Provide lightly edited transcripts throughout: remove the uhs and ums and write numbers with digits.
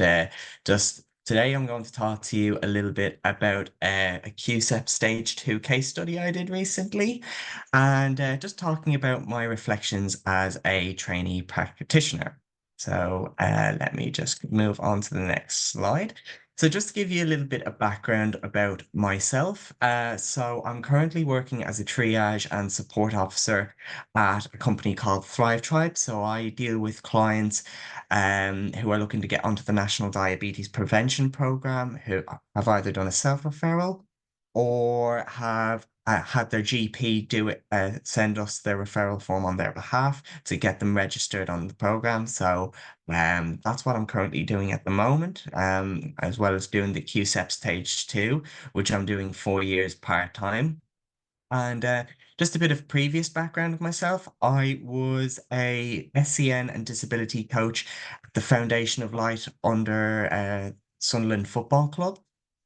And just today, I'm going to talk to you a little bit about a QSEP Stage 2 case study I did recently, and just talking about my reflections as a trainee practitioner. So let me just move on to the next slide. So just to give you a little bit of background about myself, so I'm currently working as a triage and support officer at a company called Thrive Tribe. So I deal with clients who are looking to get onto the National Diabetes Prevention Program, who have either done a self-referral or have had their GP do it, send us their referral form on their behalf to get them registered on the program. So that's what I'm currently doing at the moment, as well as doing the QSEP Stage 2, which I'm doing 4 years part-time. And just a bit of previous background of myself. I was a SCN and disability coach at the Foundation of Light under Sunderland Football Club.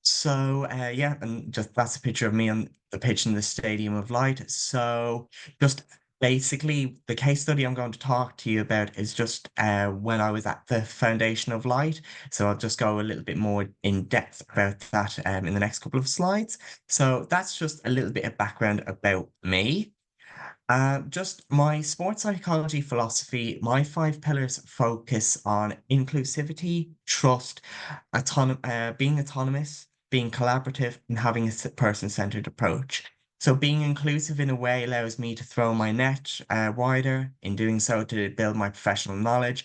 So yeah, and just that's a picture of me on the pitch in the Stadium of Light. So just basically the case study I'm going to talk to you about is just when I was at the Foundation of Light. So I'll just go a little bit more in depth about that in the next couple of slides. So that's just a little bit of background about me. Just my sports psychology philosophy, my five pillars focus on inclusivity, trust, being autonomous, being collaborative, and having a person-centered approach. So being inclusive in a way allows me to throw my net wider, in doing so to build my professional knowledge.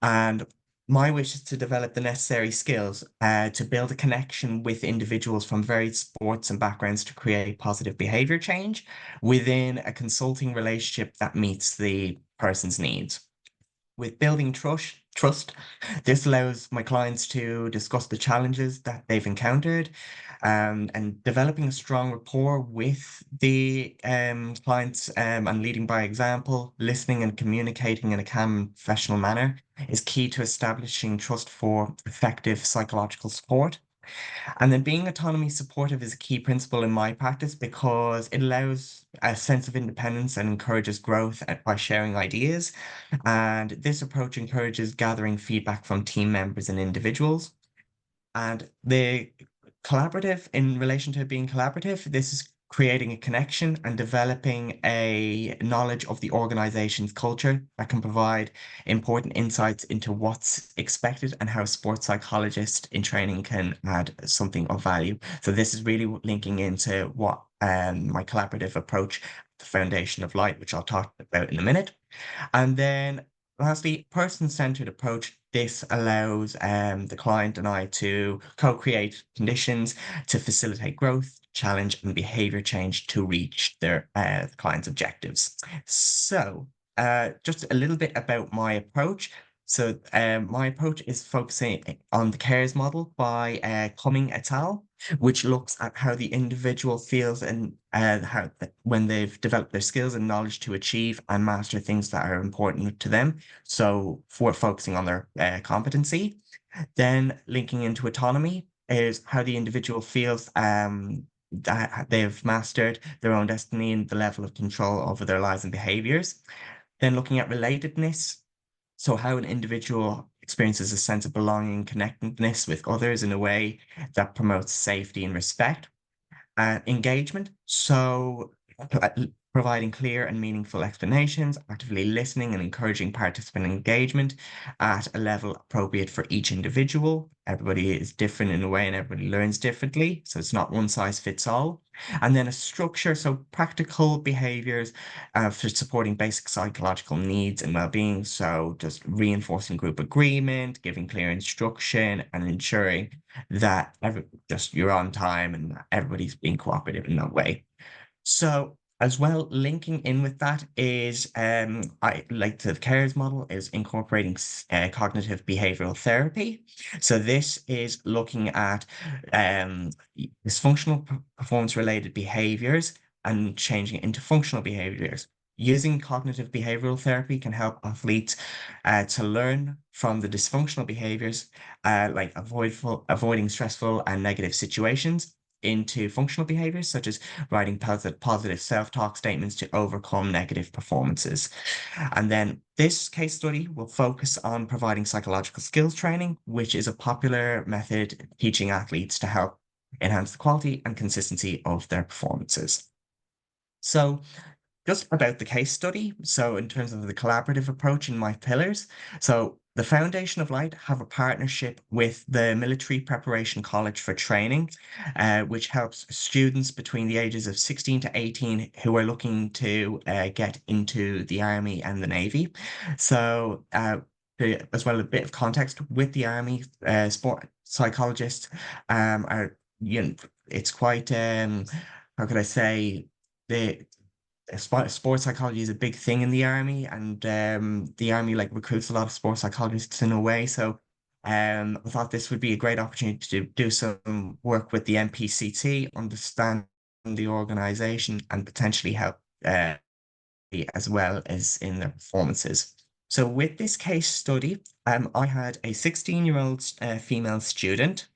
And my wish is to develop the necessary skills to build a connection with individuals from varied sports and backgrounds to create positive behavior change within a consulting relationship that meets the person's needs. With building trust, this allows my clients to discuss the challenges that they've encountered, and developing a strong rapport with the clients, and leading by example, listening and communicating in a calm and professional manner is key to establishing trust for effective psychological support. And then being autonomy supportive is a key principle in my practice because it allows a sense of independence and encourages growth by sharing ideas. And this approach encourages gathering feedback from team members and individuals. And the collaborative, in relation to being collaborative, this is creating a connection and developing a knowledge of the organization's culture that can provide important insights into what's expected and how sports psychologists in training can add something of value. So this is really linking into what my collaborative approach, the foundation of light, which I'll talk about in a minute. And then lastly, person-centered approach. This allows the client and I to co-create conditions to facilitate growth, challenge, and behavior change to reach their client's objectives. So just a little bit about my approach. So my approach is focusing on the CARES model by Cumming et al., which looks at how the individual feels and when they've developed their skills and knowledge to achieve and master things that are important to them. So for focusing on their competency, then linking into autonomy is how the individual feels that they've mastered their own destiny and the level of control over their lives and behaviors. Then looking at relatedness, so how an individual experiences a sense of belonging, connectedness with others in a way that promotes safety and respect. Engagement, so uh, providing clear and meaningful explanations, actively listening and encouraging participant engagement at a level appropriate for each individual. Everybody is different in a way and everybody learns differently, so it's not one size fits all. And then a structure, so practical behaviors for supporting basic psychological needs and well-being. So just reinforcing group agreement, giving clear instruction, and ensuring that just you're on time and everybody's being cooperative in that way. So as well, linking in with that is I like the CARES model is incorporating cognitive behavioral therapy. So this is looking at dysfunctional performance related behaviors and changing it into functional behaviors. Using cognitive behavioral therapy can help athletes to learn from the dysfunctional behaviors, like avoiding stressful and negative situations, into functional behaviors, such as writing positive self-talk statements to overcome negative performances. And then this case study will focus on providing psychological skills training, which is a popular method teaching athletes to help enhance the quality and consistency of their performances. So just about the case study. So in terms of the collaborative approach in my pillars, so the Foundation of Light have a partnership with the Military Preparation College for Training, which helps students between the ages of 16 to 18 who are looking to get into the Army and the Navy. So as well, a bit of context with the Army, sport psychologists are, it's quite, how could I say, the sports psychology is a big thing in the army, and the army like recruits a lot of sports psychologists in a way. So I thought this would be a great opportunity to do some work with the MPCT, understand the organization, and potentially help as well as in their performances. So with this case study, I had a 16-year-old female student.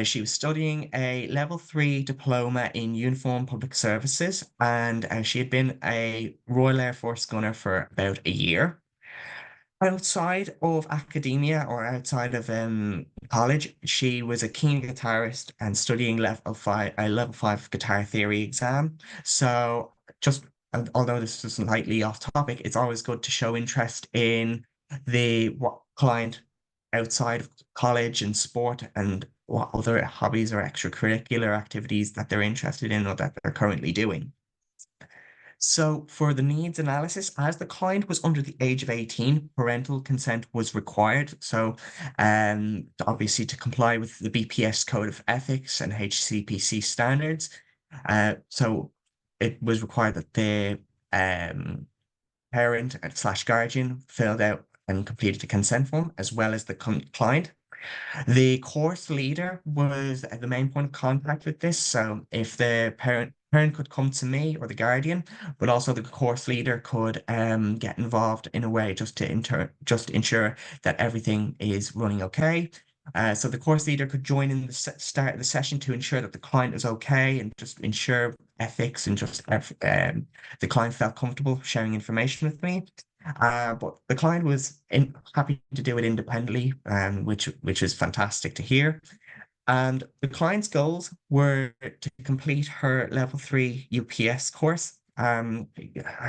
She was studying a level 3 diploma in uniform public services, and she had been a Royal Air Force gunner for about a year. Outside of academia or outside of college, she was a keen guitarist and studying a level 5 guitar theory exam. So just although this is slightly off topic, it's always good to show interest in the what client outside of college and sport and what other hobbies or extracurricular activities that they're interested in or that they're currently doing. So for the needs analysis, as the client was under the age of 18, parental consent was required. So obviously to comply with the BPS Code of Ethics and HCPC standards. So it was required that the um, parent slash guardian filled out and completed a consent form, as well as the client. The course leader was the main point of contact with this. So if the parent could come to me or the guardian, but also the course leader could get involved in a way just to ensure that everything is running okay. So the course leader could join in the start of the session to ensure that the client is okay and just ensure ethics and just the client felt comfortable sharing information with me. But the client was happy to do it independently, which is fantastic to hear. And the client's goals were to complete her level 3 UPS course,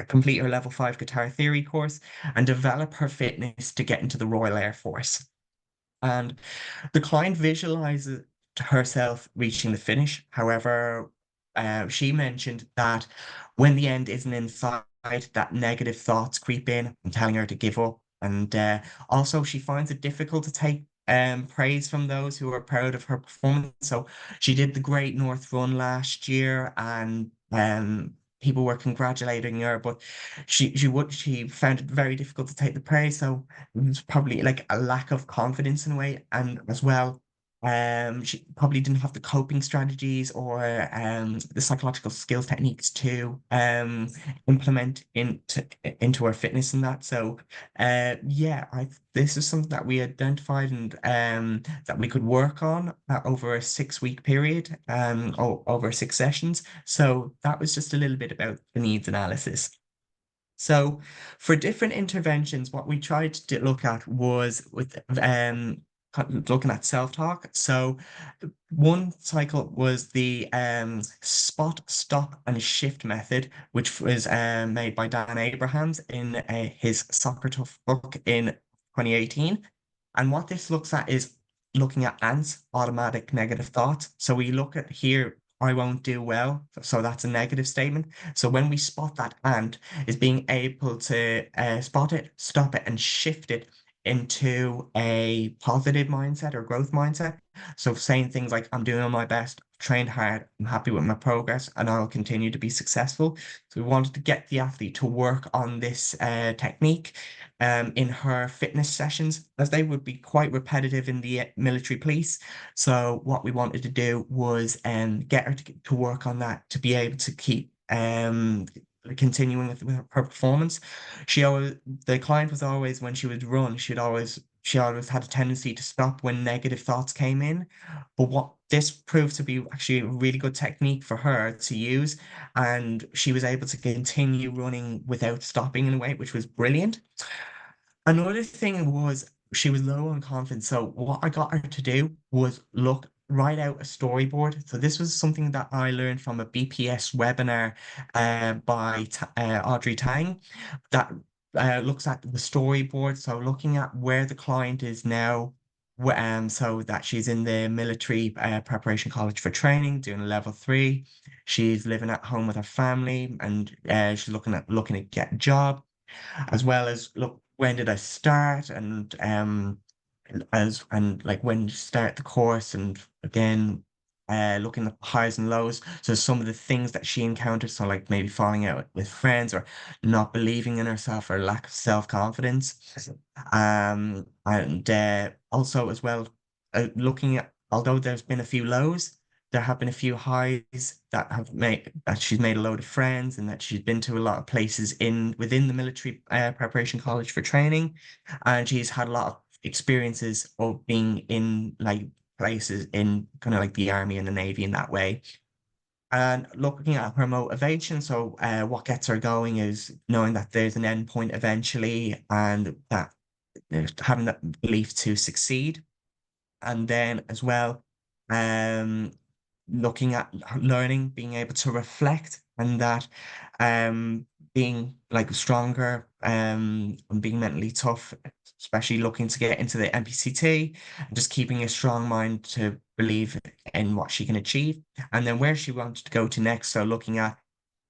complete her level 5 guitar theory course, and develop her fitness to get into the Royal Air Force. And the client visualizes herself reaching the finish. However, she mentioned that when the end isn't in sight, that negative thoughts creep in and telling her to give up. And also, she finds it difficult to take praise from those who are proud of her performance. So she did the Great North Run last year, and people were congratulating her, but she found it very difficult to take the praise. So it was probably like a lack of confidence in a way, and as well, she probably didn't have the coping strategies or the psychological skills techniques to implement into her fitness and that. So yeah, this is something that we identified and that we could work on over a 6 week period, over 6 sessions. So that was just a little bit about the needs analysis. So for different interventions, what we tried to look at was with looking at self-talk. So one cycle was the spot, stop, and shift method, which was made by Dan Abrahams in his Soccer Tough book in 2018. And what this looks at is looking at ants, automatic negative thoughts. So we look at here, I won't do well. So that's a negative statement. So when we spot that ant, is being able to spot it, stop it, and shift it into a positive mindset or growth mindset. So saying things like, I'm doing my best, trained hard, I'm happy with my progress, and I'll continue to be successful. So we wanted to get the athlete to work on this technique in her fitness sessions, as they would be quite repetitive in the military police. So what we wanted to do was get her to work on that to be able to keep continuing with her performance. She always, the client was always, when she would run, she'd always she always had a tendency to stop when negative thoughts came in. But what this proved to be actually a really good technique for her to use, and she was able to continue running without stopping in a way, which was brilliant. Another thing was she was low on confidence. So what I got her to do was write out a storyboard. So this was something that I learned from a BPS webinar by Audrey Tang that looks at the storyboard. So looking at where the client is now, so that she's in the military preparation college for training, doing a level 3. She's living at home with her family, and she's looking at get a job, as well as look, when did I start, and like when to start the course, and again looking at highs and lows. So some of the things that she encountered, so like maybe falling out with friends, or not believing in herself, or lack of self-confidence. And also as well, looking at, although there's been a few lows, there have been a few highs that she's made a load of friends, and that she's been to a lot of places in within the military preparation college for training, and she's had a lot of experiences of being in like places in kind of like the army and the navy in that way. And looking at her motivation, so what gets her going is knowing that there's an end point eventually, and that having that belief to succeed. And then as well, um, looking at learning, being able to reflect, and that being like stronger and being mentally tough, especially looking to get into the NPCT, and just keeping a strong mind to believe in what she can achieve, and then where she wants to go to next. So looking at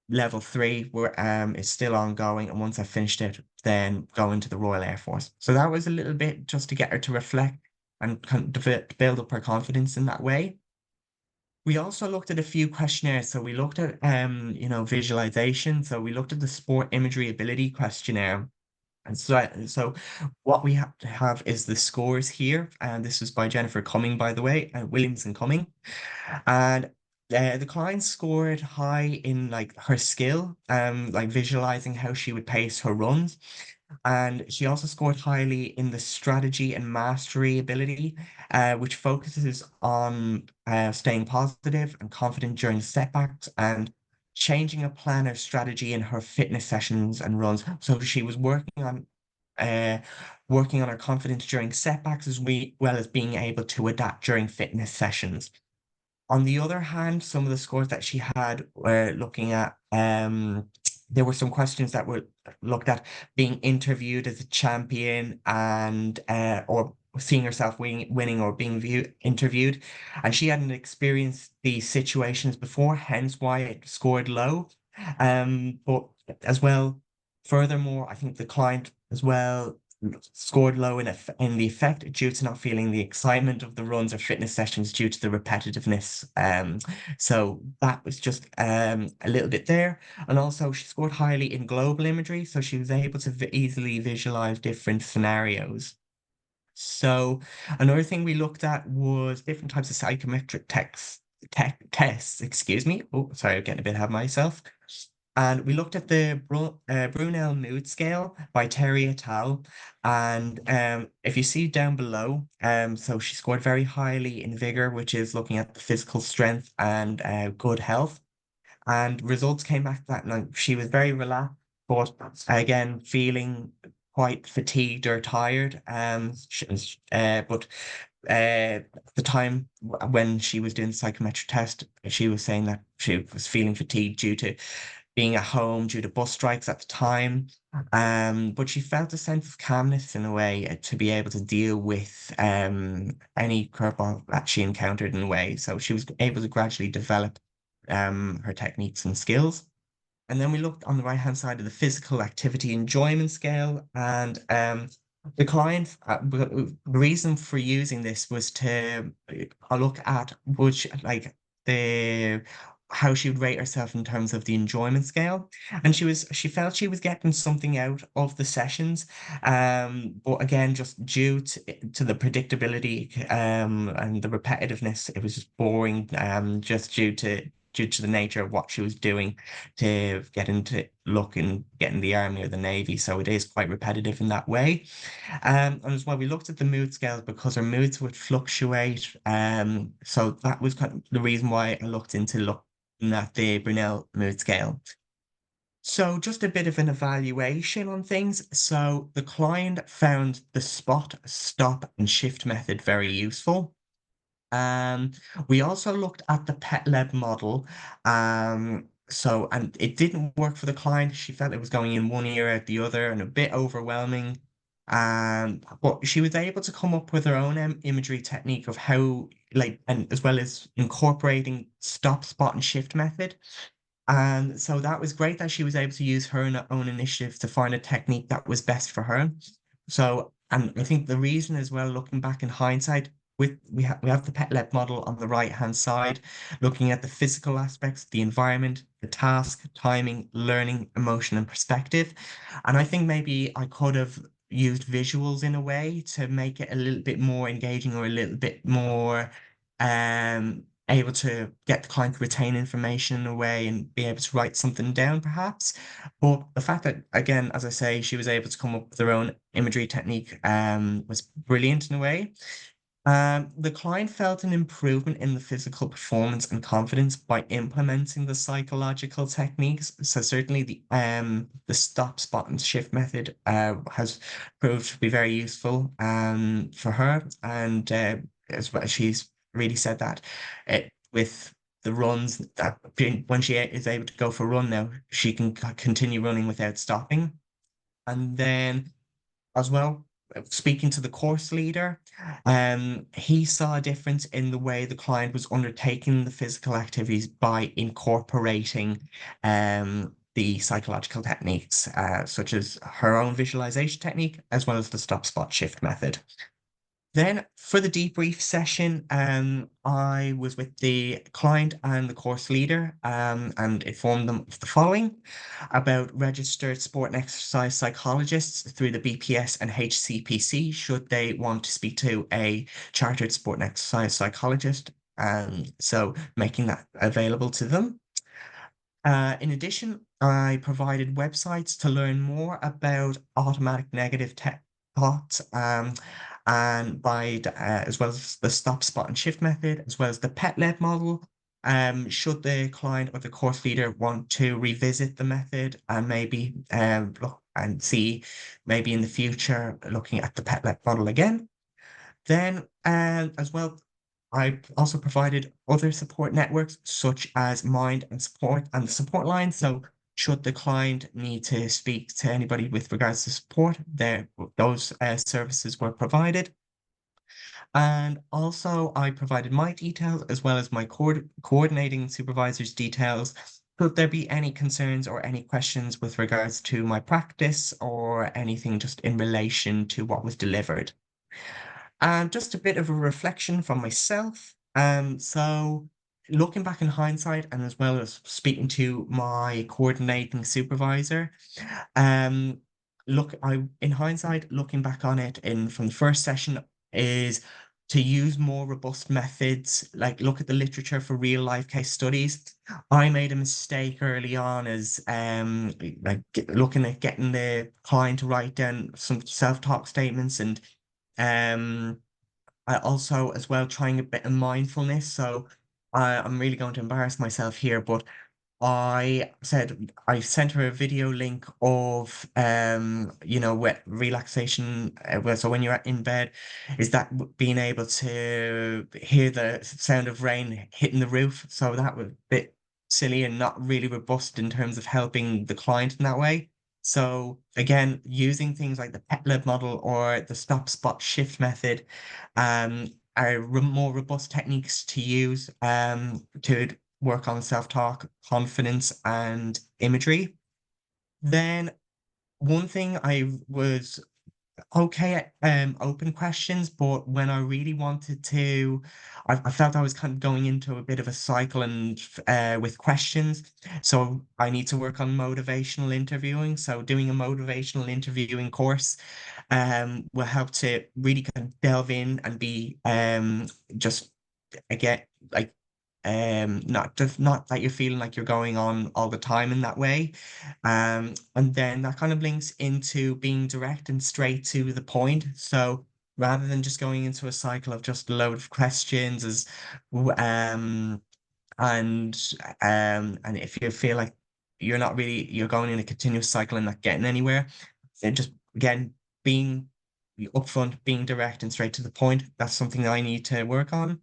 level 3, where is still ongoing, and once I finished it, then go into the Royal Air Force. So that was a little bit just to get her to reflect and kind of build up her confidence in that way. We also looked at a few questionnaires. So we looked at visualization. So we looked at the sport imagery ability questionnaire. And so what we have to have is the scores here. And this was by Jennifer Cumming, by the way, Williamson Cumming. And the client scored high in like her skill, like visualizing how she would pace her runs. And she also scored highly in the strategy and mastery ability, which focuses on staying positive and confident during setbacks, and changing a plan or strategy in her fitness sessions and runs. So she was uh, working on her confidence during setbacks, as well as being able to adapt during fitness sessions. On the other hand, some of the scores that she had were looking at, there were some questions that were looked at being interviewed as a champion, and or seeing herself winning or being interviewed. And she hadn't experienced these situations before, hence why it scored low. But as well, furthermore, I think the client as well scored low in the effect due to not feeling the excitement of the runs or fitness sessions due to the repetitiveness. So that was just a little bit there. And also she scored highly in global imagery, so she was able to easily visualize different scenarios. So another thing we looked at was different types of psychometric tests, excuse me. Oh, sorry, I'm getting a bit ahead of myself. And we looked at the Brunel Mood Scale by Terry et al. And if you see down below, so she scored very highly in vigor, which is looking at the physical strength and good health. And results came back that night. She was very relaxed, but again, feeling quite fatigued or tired. But the time when she was doing the psychometric test, she was saying that she was feeling fatigued due to being at home due to bus strikes at the time. But she felt a sense of calmness in a way to be able to deal with any curveball that she encountered in a way. So she was able to gradually develop her techniques and skills. And then we looked on the right hand side of the physical activity enjoyment scale. And the client, the reason for using this was to look at which, like, the how she would rate herself in terms of the enjoyment scale. And she felt she was getting something out of the sessions. But again, just due to the predictability and the repetitiveness, it was just boring, just due to due to the nature of what she was doing to get into look and get in the army or the navy. So it is quite repetitive in that way. And as well, we looked at the mood scales because her moods would fluctuate. So that was kind of the reason why I looked into looking at the Brunel mood scale. So just a bit of an evaluation on things. So the client found the spot, stop, and shift method very useful. Um, we also looked at the pet led model. And it didn't work for the client. She felt it was going in one ear out the other and a bit overwhelming. But she was able to come up with her own imagery technique of how, like, and as well as incorporating stop, spot, and shift method. And so that was great that she was able to use her own initiative to find a technique that was best for her. So, and I think the reason as well, looking back in hindsight, we have the pet led model on the right hand side, looking at the physical aspects, the environment, the task, timing, learning, emotion, and perspective. And I think maybe I could have used visuals in a way to make it a little bit more engaging or a little bit more able to get the client to retain information in a way and be able to write something down perhaps. But the fact that, again, as I say, she was able to come up with her own imagery technique was brilliant in a way. The client felt an improvement in the physical performance and confidence by implementing the psychological techniques. So certainly the stop, spot, and shift method has proved to be very useful for her. And as well, she's really said that with the runs that when she is able to go for a run now, she can continue running without stopping. And then as well, speaking to the course leader, he saw a difference in the way the client was undertaking the physical activities by incorporating the psychological techniques, such as her own visualization technique, as well as the stop spot shift method. Then for the debrief session, I was with the client and the course leader, and informed them of the following about registered sport and exercise psychologists through the BPS and HCPC, should they want to speak to a chartered sport and exercise psychologist. So making that available to them. In addition, I provided websites to learn more about automatic negative thoughts, and as well as the stop, spot, and shift method, as well as the pet-led model. Should the client or the course leader want to revisit the method and maybe look and see maybe in the future looking at the pet-led model again. Then, as well, I also provided other support networks such as Mind and Support and the support line. So, should the client need to speak to anybody with regards to support, those services were provided. And also, I provided my details as well as my coordinating supervisor's details. Could there be any concerns or any questions with regards to my practice or anything just in relation to what was delivered? And just a bit of a reflection from myself. So looking back in hindsight and as well as speaking to my coordinating supervisor, um, in hindsight, looking back on it in from the first session is to use more robust methods, like look at the literature for real life case studies. I made a mistake early on as looking at getting the client to write down some self-talk statements and um I also as well trying a bit of mindfulness. So I'm really going to embarrass myself here, but I sent her a video link of wet relaxation. So when you're in bed, is that being able to hear the sound of rain hitting the roof? So that was a bit silly and not really robust in terms of helping the client in that way. So again, using things like the pet-led model or the stop spot shift method, are more robust techniques to use to work on self-talk, confidence, and imagery. Then one thing I was okay at open questions, but when I really wanted to, I felt I was kind of going into a bit of a cycle and with questions. So I need to work on motivational interviewing. So doing a motivational interviewing course will help to really kind of delve in and be just again like not that you're feeling like you're going on all the time in that way. And then that kind of links into being direct and straight to the point. So rather than just going into a cycle of just a load of questions as and and if you feel like you're going in a continuous cycle and not getting anywhere, then just again being upfront, being direct and straight to the point. That's something that I need to work on.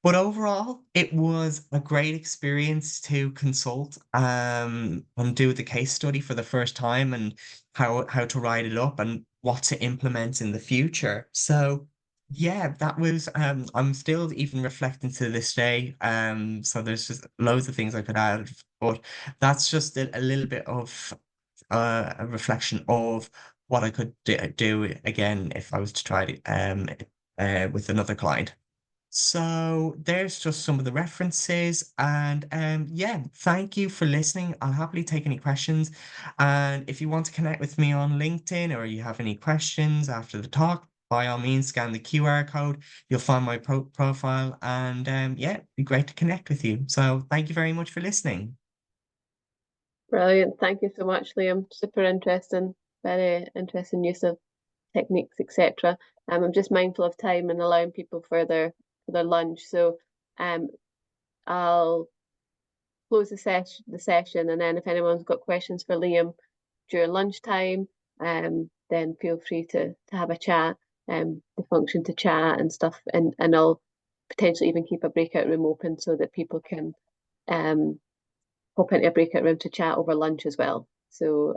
But overall, it was a great experience to consult and do the case study for the first time and how to write it up and what to implement in the future. So yeah, that was I'm still even reflecting to this day. So there's just loads of things I could add, but that's just a little bit of a reflection of what I could do again if I was to try it with another client. So there's just some of the references and yeah, thank you for listening. I'll happily take any questions. And if you want to connect with me on LinkedIn or you have any questions after the talk, by all means scan the QR code. You'll find my profile and yeah, it'd be great to connect with you. So thank you very much for listening. Brilliant. Thank you so much, Liam. Super interesting, very interesting use of techniques, etc. I'm just mindful of time and allowing people for their lunch. So I'll close the session, and then if anyone's got questions for Liam during lunchtime, then feel free to have a chat, the function to chat and stuff, and I'll potentially even keep a breakout room open so that people can pop into a breakout room to chat over lunch as well. So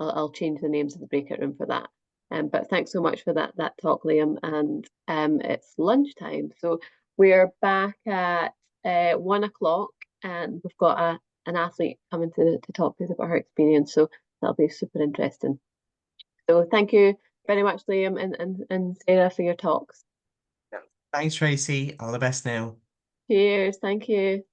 I'll change the names of the breakout room for that. But thanks so much for that talk, Liam. And it's lunchtime, so we're back at 1 o'clock, and we've got an athlete coming to talk to us about her experience. So that'll be super interesting. So thank you very much, Liam and Sarah, for your talks. Thanks, Tracy. All the best now. Cheers. Thank you.